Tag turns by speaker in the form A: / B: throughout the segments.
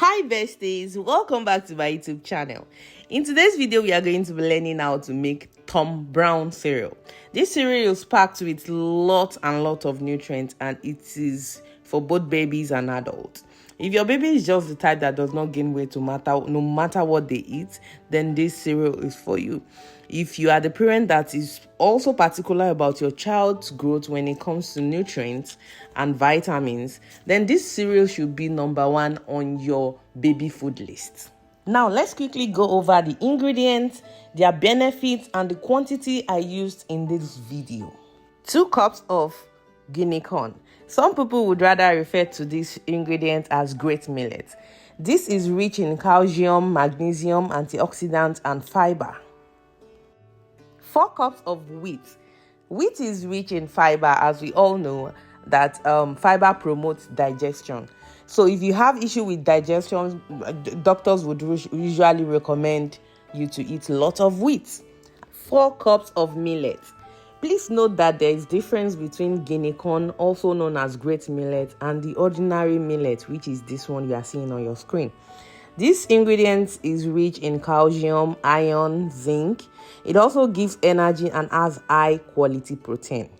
A: Hi besties, welcome back to my YouTube channel. In today's video, we are going to be learning how to make Tom Brown cereal. This cereal is packed with lots and lots of nutrients, and it is for both babies and adults. If your baby is just the type that does not gain weight no matter what they eat, then this cereal is for you. If you are the parent that is also particular about your child's growth when it comes to nutrients and vitamins, then this cereal should be number one on your baby food list. Now, let's quickly go over the ingredients, their benefits, and the quantity I used in this video. 2 cups of Guinea corn. Some people would rather refer to this ingredient as great millet. This is rich in calcium, magnesium, antioxidants, and fiber. 4 cups of wheat. Wheat is rich in fiber, as we all know that fiber promotes digestion. So if you have issue with digestion, doctors would usually recommend you to eat a lot of wheat. 4 cups of millet. Please note that there is difference between Guinea corn, also known as great millet, and the ordinary millet, which is this one you are seeing on your screen. This ingredient is rich in calcium, iron, zinc. It also gives energy and has high quality protein.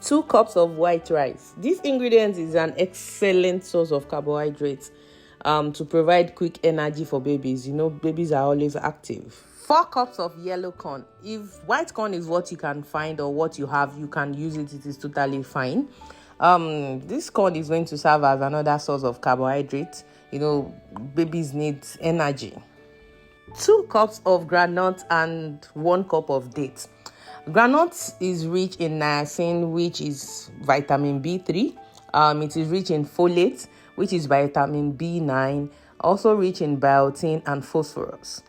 A: 2 cups of white rice. This ingredient is an excellent source of carbohydrates to provide quick energy for babies. You know, babies are always active. 4 cups of yellow corn. If white corn is what you can find or what you have, you can use it. It is totally fine. This corn is going to serve as another source of carbohydrates. You know, babies need energy. 2 cups of groundnuts and 1 cup of dates. Groundnuts is rich in niacin, which is vitamin B3. It is rich in folate, which is vitamin B9. Also rich in biotin and phosphorus.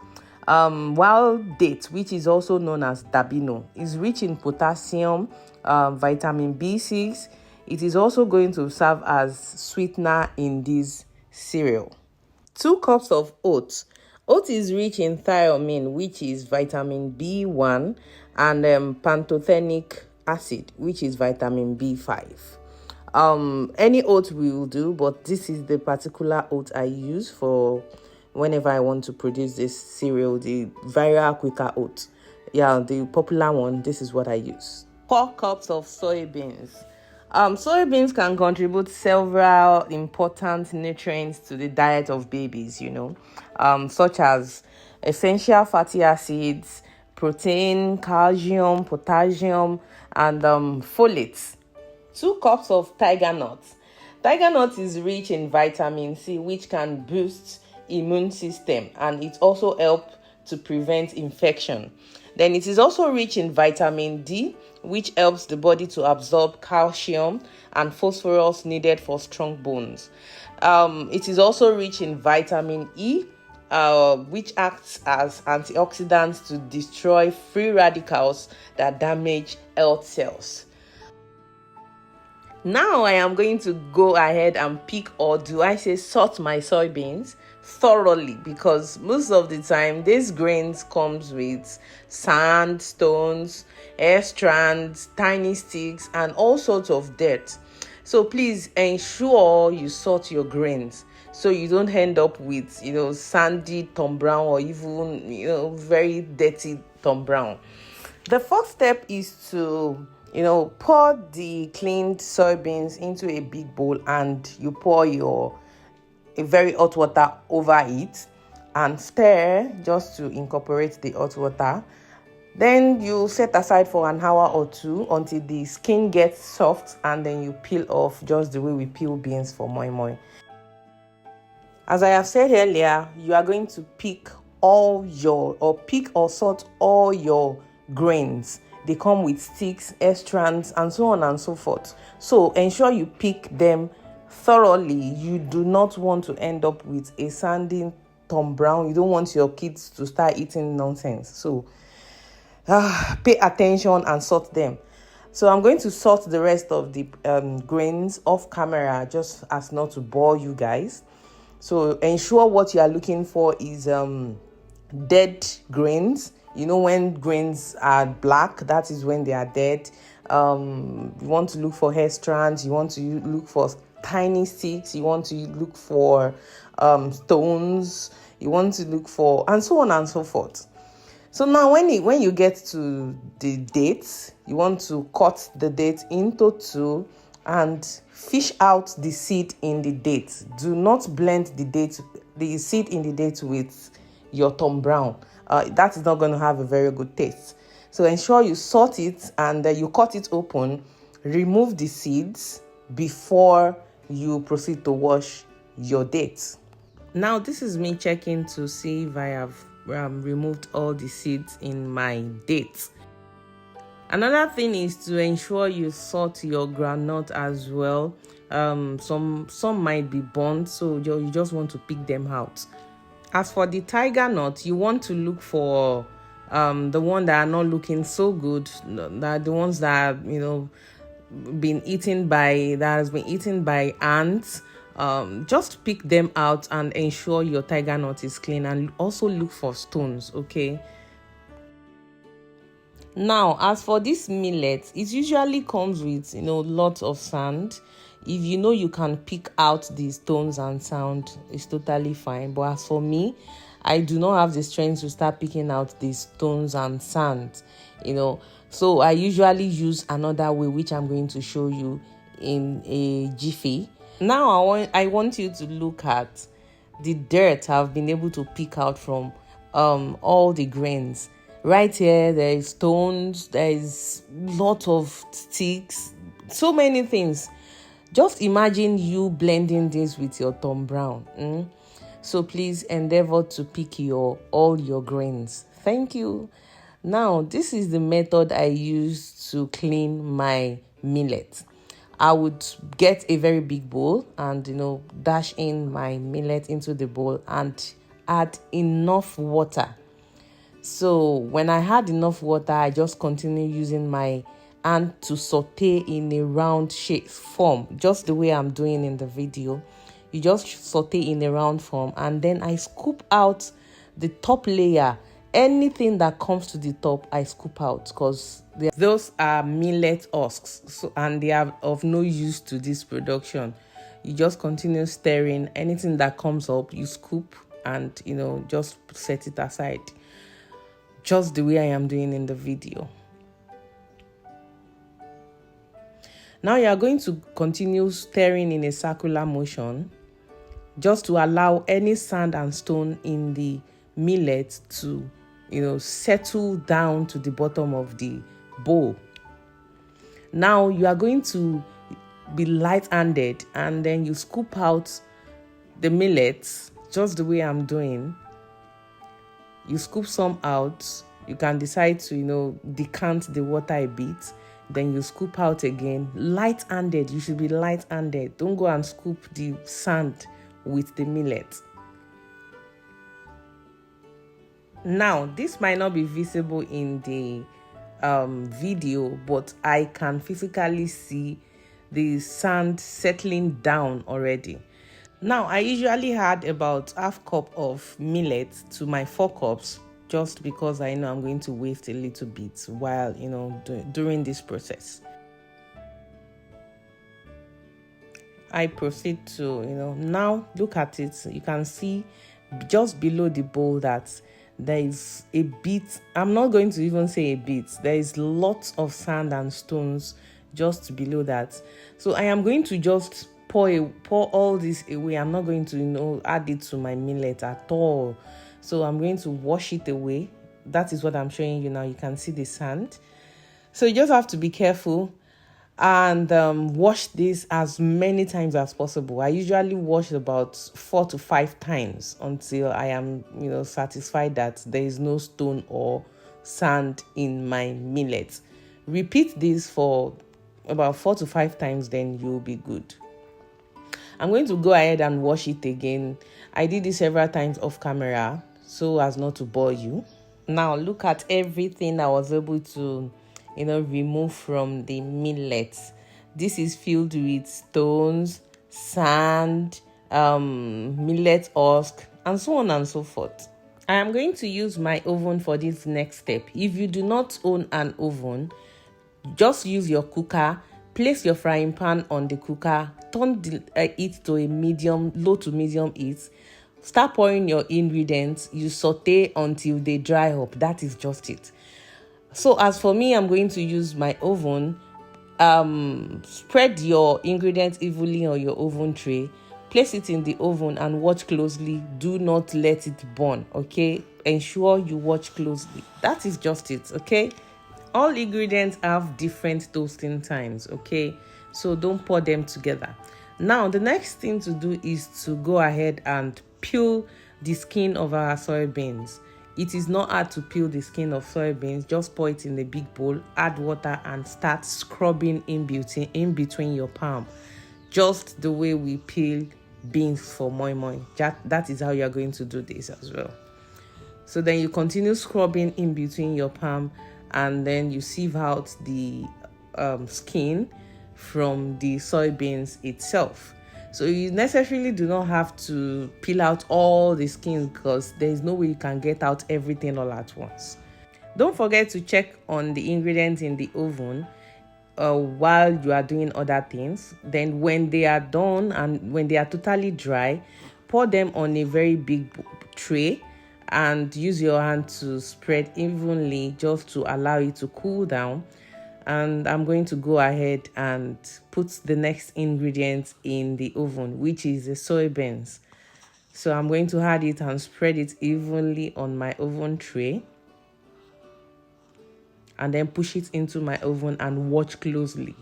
A: While dates, which is also known as dabino, is rich in potassium, vitamin B6. It is also going to serve as sweetener in this cereal. 2 cups of oats. Oats is rich in thiamine, which is vitamin B1, and pantothenic acid, which is vitamin B5. Any oat will do, but this is the particular oat I use for whenever I want to produce this cereal, the viral quicker oat. Yeah, the popular one, this is what I use. 4 cups of soybeans. Soybeans can contribute several important nutrients to the diet of babies, such as essential fatty acids, protein, calcium, potassium, and folates. 2 cups of Tigernut. Tigernut is rich in vitamin C, which can boost immune system, and it also helps to prevent infection. Then it is also rich in vitamin D, which helps the body to absorb calcium and phosphorus needed for strong bones. It is also rich in vitamin E, which acts as antioxidants to destroy free radicals that damage health cells. Now I am going to go ahead and pick, or do I say sort, my soybeans thoroughly, because most of the time these grains comes with sand, stones, hair strands, tiny sticks, and all sorts of dirt. So please ensure you sort your grains so you don't end up with sandy Tom Brown, or even very dirty Tom Brown. The first step is to pour the cleaned soybeans into a big bowl, and you pour a very hot water over it and stir just to incorporate the hot water. Then you set aside for an hour or 2 until the skin gets soft, and then you peel off just the way we peel beans for moi moi. As I have said earlier, you are going to pick or sort all your grains. They come with sticks, hair strands, and so on and so forth. So ensure you pick them thoroughly. You do not want to end up with a sandy Tom Brown. You don't want your kids to start eating nonsense. So pay attention and sort them. So I'm going to sort the rest of the grains off camera, just as not to bore you guys. So ensure what you are looking for is dead grains. When grains are black, that is when they are dead. You want to look for hair strands. You want to look for tiny sticks. You want to look for stones, you want to look for, and so on and so forth. So now when you get to the dates, you want to cut the date into two and fish out the seed in the date. Do not blend the seed in the date with your Tom Brown. That is not going to have a very good taste. So ensure you sort it and you cut it open, remove the seeds before you proceed to wash your dates. Now this is me checking to see if I have removed all the seeds in my dates. Another thing is to ensure you sort your groundnut as well. Some might be burnt, so you just want to pick them out. As for the Tigernut, you want to look for the one that are not looking so good, that the ones that has been eaten by ants. Just pick them out and ensure your Tigernut is clean, and also look for stones. Okay. Now, as for this millet, it usually comes with lots of sand. If you can pick out the stones and sand, it's totally fine. But as for me, I do not have the strength to start picking out the stones and sand. So I usually use another way, which I'm going to show you in a jiffy. Now I want you to look at the dirt I've been able to pick out from all the grains. Right here, there is stones, there is lot of sticks, so many things. Just imagine you blending this with your Tom Brown. So please endeavor to pick all your grains. Thank you. Now, this is the method I use to clean my millet. I would get a very big bowl and dash in my millet into the bowl and add enough water. So when I had enough water, I just continue using my hand to saute in a round shape form, just the way I'm doing in the video. You just saute in a round form, and then I scoop out the top layer. Anything that comes to the top, I scoop out, because those are millet husks, and they are of no use to this production. You just continue stirring. Anything that comes up, you scoop and just set it aside, just the way I am doing in the video. Now you are going to continue stirring in a circular motion, just to allow any sand and stone in the millet to settle down to the bottom of the bowl. Now you are going to be light-handed, and then you scoop out the millet just the way I'm doing. You scoop some out. You can decide to decant the water a bit. Then you scoop out again. Light-handed. You should be light-handed. Don't go and scoop the sand with the millet. Now, this might not be visible in the video, but I can physically see the sand settling down already. Now, I usually add about half cup of millet to my 4 cups, just because I know I'm going to waste a little bit while during this process. I proceed to now look at it. You can see just below the bowl that there is a bit. I'm not going to even say a bit. There is lots of sand and stones just below that. So I am going to just pour all this away. I'm not going to add it to my millet at all. So I'm going to wash it away. That is what I'm showing you now. You can see the sand. So you just have to be careful and wash this as many times as possible. I usually wash about 4 to 5 times until I am satisfied that there is no stone or sand in my millet. Repeat this for about 4 to 5 times, then you'll be good. I'm going to go ahead and wash it again. I did this several times off camera so as not to bore you. Now look at everything I was able to remove from the millet. This is filled with stones, sand, millet husk, and so on and so forth. I am going to use my oven for this next step. If you do not own an oven, just use your cooker. Place your frying pan on the cooker. Turn it to a low to medium heat, Start pouring your ingredients. You saute until they dry up. That is just it. So as for me, I'm going to use my oven. Spread your ingredients evenly on your oven tray. Place it in the oven and watch closely. Do not let it burn, okay? Ensure you watch closely. That is just it, okay? All ingredients have different toasting times, okay? So don't pour them together. Now, the next thing to do is to go ahead and peel the skin of our soybeans. It is not hard to peel the skin of soybeans. Just pour it in a big bowl, add water, and start scrubbing in between your palm. Just the way we peel beans for moi moi. That is how you are going to do this as well. So then you continue scrubbing in between your palm, and then you sieve out the skin from the soybeans itself. So you necessarily do not have to peel out all the skin, because there is no way you can get out everything all at once. Don't forget to check on the ingredients in the oven while you are doing other things. Then when they are done and when they are totally dry, pour them on a very big tray and use your hand to spread evenly, just to allow it to cool down. And I'm going to go ahead and put the next ingredient in the oven, which is the soybeans. So I'm going to add it and spread it evenly on my oven tray, and then push it into my oven and watch closely.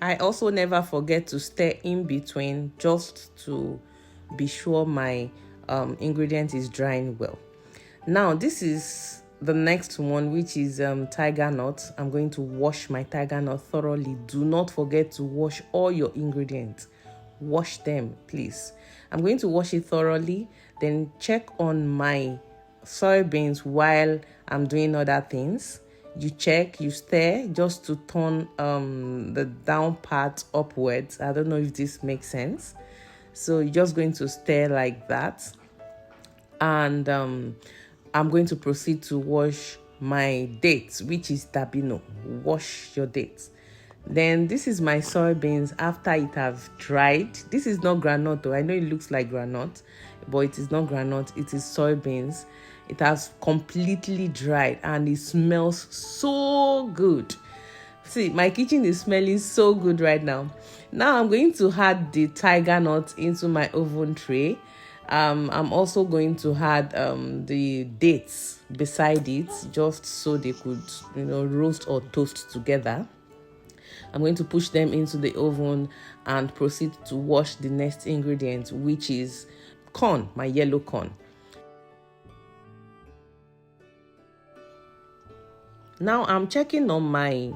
A: I also never forget to stir in between, just to be sure my ingredient is drying well. Now this is the next one, which is Tigernut. I'm going to wash my Tigernut thoroughly. Do not forget to wash all your ingredients. Wash them, please. I'm going to wash it thoroughly, then check on my soybeans while I'm doing other things. You check, you stir, just to turn the down part upwards. I don't know if this makes sense. So you're just going to stir like that. And I'm going to proceed to wash my dates, which is dabino. Wash your dates. Then this is my soybeans after it has dried. This is not groundnut though. I know it looks like groundnut, but it is not groundnut. It is soybeans. It has completely dried and it smells so good. See, my kitchen is smelling so good right now. Now I'm going to add the Tigernut into my oven tray. I'm also going to add the dates beside it, just so they could, roast or toast together. I'm going to push them into the oven and proceed to wash the next ingredient, which is corn, my yellow corn. Now I'm checking on my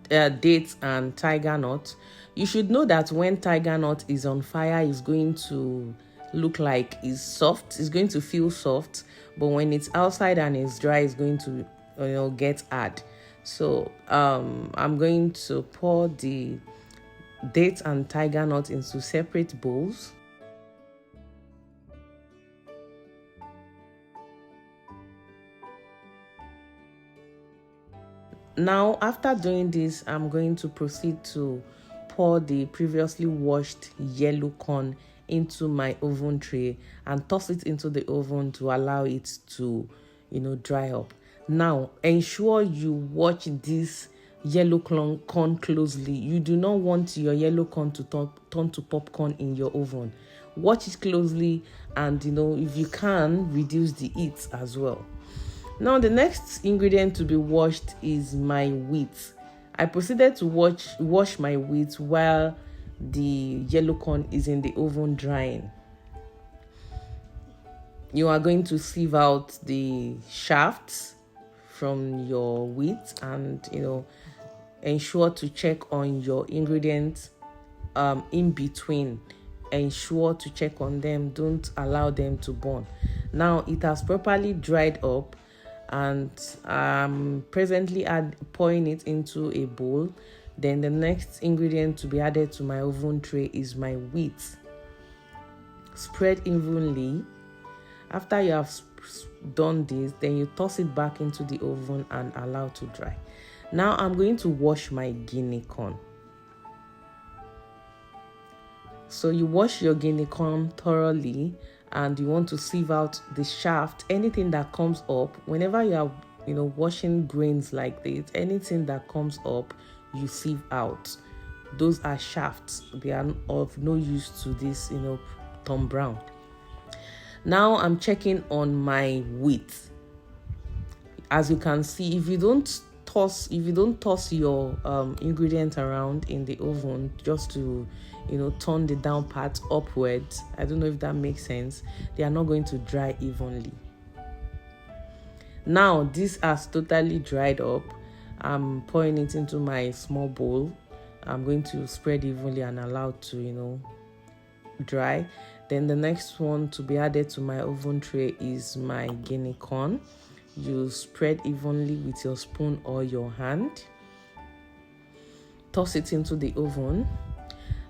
A: dates and Tigernut. You should know that when Tigernut is on fire, it's going to look like it's soft. It's going to feel soft, but when it's outside and it's dry, it's going to get hard. So I'm going to pour the dates and Tigernut into separate bowls. Now, after doing this, I'm going to proceed to pour the previously washed yellow corn into my oven tray and toss it into the oven to allow it to, dry up. Now, ensure you watch this yellow corn closely. You do not want your yellow corn to turn to popcorn in your oven. Watch it closely, and if you can, reduce the heat as well. Now, the next ingredient to be washed is my wheat. I proceeded to wash my wheat while the yellow corn is in the oven drying. You are going to sieve out the shafts from your wheat, and ensure to check on your ingredients in between. Ensure to check on them. Don't allow them to burn. Now it has properly dried up, and I'm presently pouring it into a bowl. Then the next ingredient to be added to my oven tray is my wheat. Spread evenly. After you have done this, then you toss it back into the oven and allow to dry. Now I'm going to wash my Guinea corn. So you wash your Guinea corn thoroughly and you want to sieve out the shaft, anything that comes up whenever you are washing grains like this, anything that comes up you sieve out. Those are shafts. They are of no use to this Tom Brown. Now I'm checking on my wheat. As you can see, if you don't toss your ingredients around in the oven just to turn the down part upwards, I don't know if that makes sense, they are not going to dry evenly. Now this has totally dried up. I'm pouring it into my small bowl. I'm going to spread evenly and allow it to dry. Then the next one to be added to my oven tray is my Guinea corn. You spread evenly with your spoon or your hand. Toss it into the oven.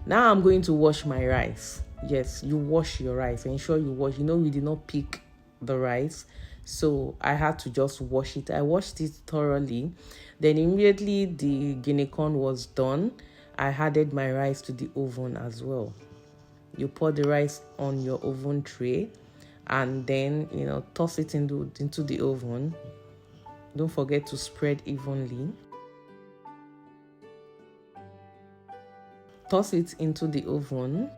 A: Now I'm going to wash my rice. Yes, you wash your rice. Ensure you wash. We did not pick the rice, so I had to just wash it. I washed it thoroughly. Then immediately the Guinea corn was done, I added my rice to the oven as well. You pour the rice on your oven tray and then toss it into the oven. Don't forget to spread evenly. Toss it into the oven,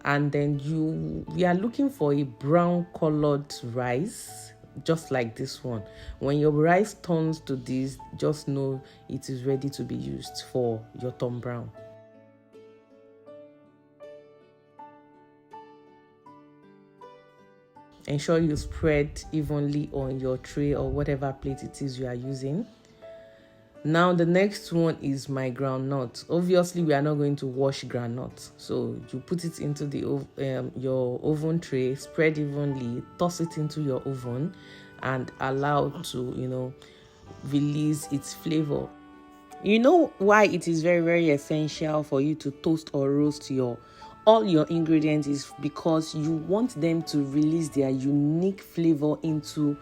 A: and then we are looking for a brown colored rice, just like this one. When your rice turns to this, just know it is ready to be used for your Tom Brown. Ensure you spread evenly on your tray or whatever plate it is you are using. Now the next one is my groundnut. Obviously we are not going to wash groundnut, so you put it into the your oven tray, spread evenly, toss it into your oven and allow to release its flavor. You know why it is very, very essential for you to toast or roast all your ingredients is because you want them to release their unique flavor into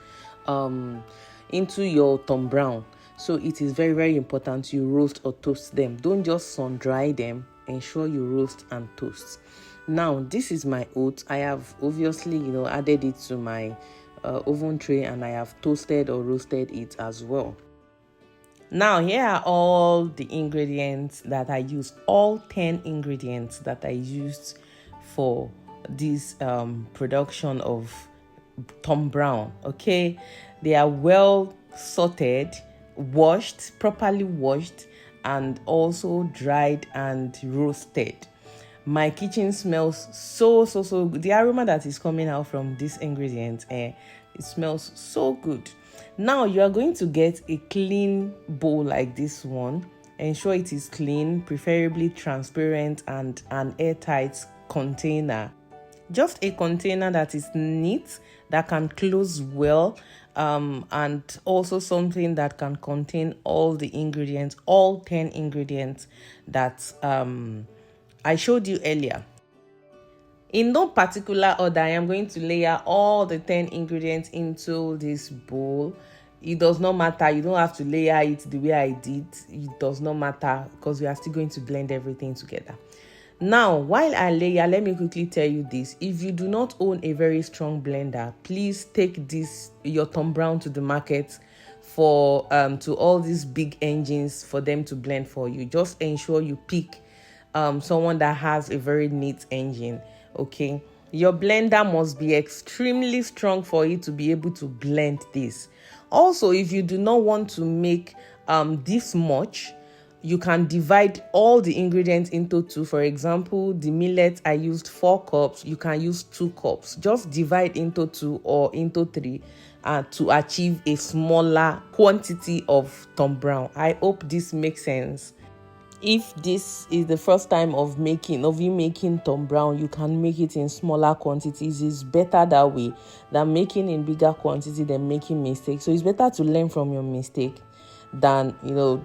A: your Tom Brown. So it is very, very important you roast or toast them. Don't just sun dry them. Ensure you roast and toast. Now this is my oat. I have obviously added it to my oven tray, and I have toasted or roasted it as well. Now here are all the ingredients that I used, all 10 ingredients that I used for this production of Tom Brown. Okay, they are well sorted, properly washed, and also dried and roasted. My kitchen smells so good. The aroma that is coming out from this ingredient, it smells so good. Now you are going to get a clean bowl like this one. Ensure it is clean, preferably transparent, and an airtight container. Just a container that is neat, that can close well, and also something that can contain all the ingredients, all 10 ingredients that I showed you earlier. In no particular order, I am going to layer all the 10 ingredients into this bowl. It does not matter. You don't have to layer it the way I did. It does not matter because we are still going to blend everything together. Now, while I layer, let me quickly tell you this. If you do not own a very strong blender, please take your Tom Brown to the market to all these big engines for them to blend for you. Just ensure you pick someone that has a very neat engine. Okay, your blender must be extremely strong for it to be able to blend this. Also, if you do not want to make this much, you can divide all the ingredients into two. For example, the millet, I used 4 cups. You can use 2 cups. Just divide into 2 or into 3 to achieve a smaller quantity of Tom Brown. I hope this makes sense. If this is the first time of you making Tom Brown, you can make it in smaller quantities. It's better that way than making in bigger quantity than making mistakes. So it's better to learn from your mistake than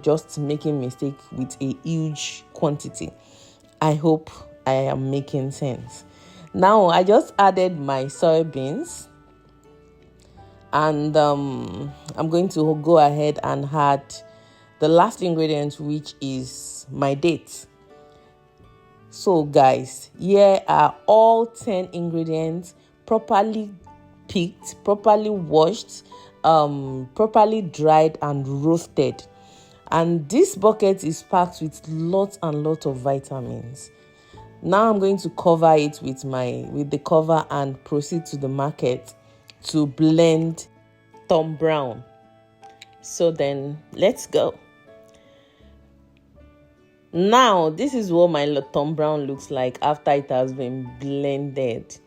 A: just making mistake with a huge quantity. I hope I am making sense. Now I just added my soybeans, and I'm going to go ahead and add the last ingredient, which is my dates. So guys, here are all 10 ingredients properly picked, properly washed, properly dried and roasted. And this bucket is packed with lots and lots of vitamins. Now I'm going to cover it with the cover and proceed to the market to blend Tom Brown. So then let's go. Now this is what my Tom Brown looks like after it has been blended.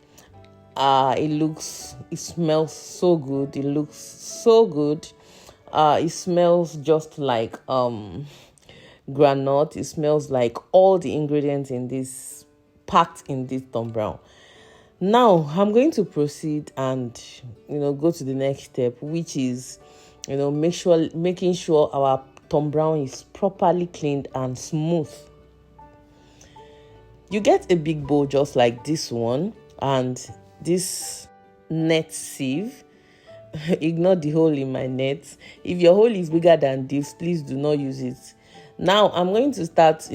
A: It smells so good. It looks so good. It smells just like groundnut. It smells like all the ingredients in this packed in this Tom Brown. Now I'm going to proceed and go to the next step, which is making sure our Tom Brown is properly cleaned and smooth. You get a big bowl just like this one and this net sieve. Ignore the hole in my net. If your hole is bigger than this, please do not use it. Now I'm going to start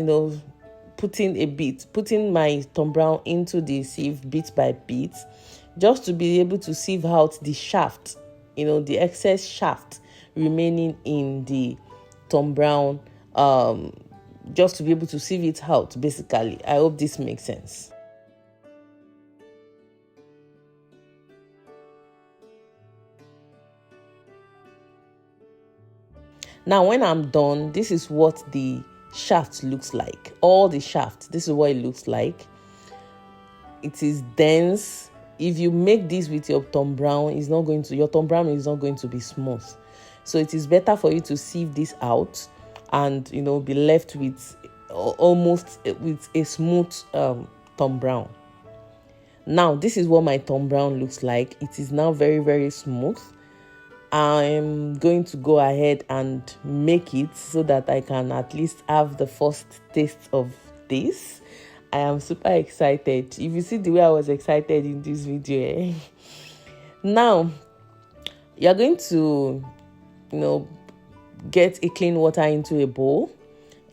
A: putting my Tom Brown into the sieve bit by bit, just to be able to sieve out the shaft, the excess shaft remaining in the Tom Brown, just to be able to sieve it out basically. I hope this makes sense. Now when I'm done, this is what the shaft looks like. All the shaft, this is what it looks like. It is dense. If you make this with your Tom Brown, your Tom Brown is not going to be smooth. So it is better for you to sieve this out and be left with almost with a smooth Tom Brown. Now this is what my Tom Brown looks like. It is now very, very smooth. I'm going to go ahead and make it so that I can at least have the first taste of this. I am super excited. If you see the way I was excited in this video, Now, you're going to, get a clean water into a bowl,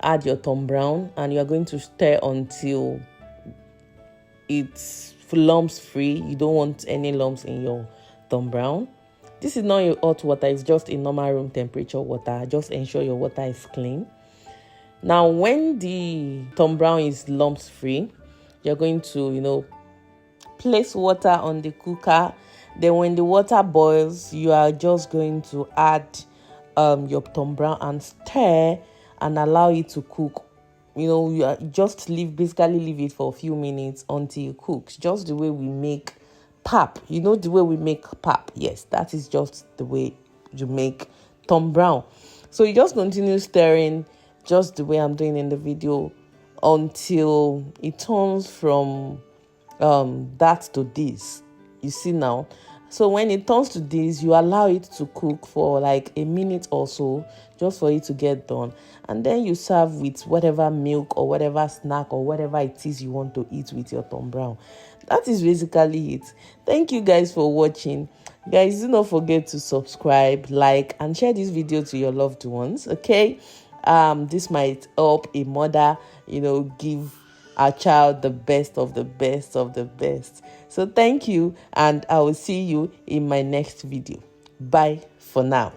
A: add your Tom Brown, and you're going to stir until it's lumps free. You don't want any lumps in your Tom Brown. This is not your hot water, it's just a normal room temperature water. Just ensure your water is clean. Now, when the Tom Brown is lumps free, you're going to, place water on the cooker. Then when the water boils, you are just going to add your Tom Brown and stir and allow it to cook. You just basically leave it for a few minutes until it cooks. Just the way we make pap. The way we make pap. Yes, that is just the way you make Tom Brown. So you just continue stirring just the way I'm doing in the video until it turns from that to this. You see now? So when it turns to this, you allow it to cook for like a minute or so, just for it to get done. And then you serve with whatever milk or whatever snack or whatever it is you want to eat with your Tom Brown. That is basically it. Thank you guys for watching. Guys, do not forget to subscribe, like, and share this video to your loved ones, okay? This might help a mother, give our child the best of the best of the best. So thank you, and I will see you in my next video. Bye for now.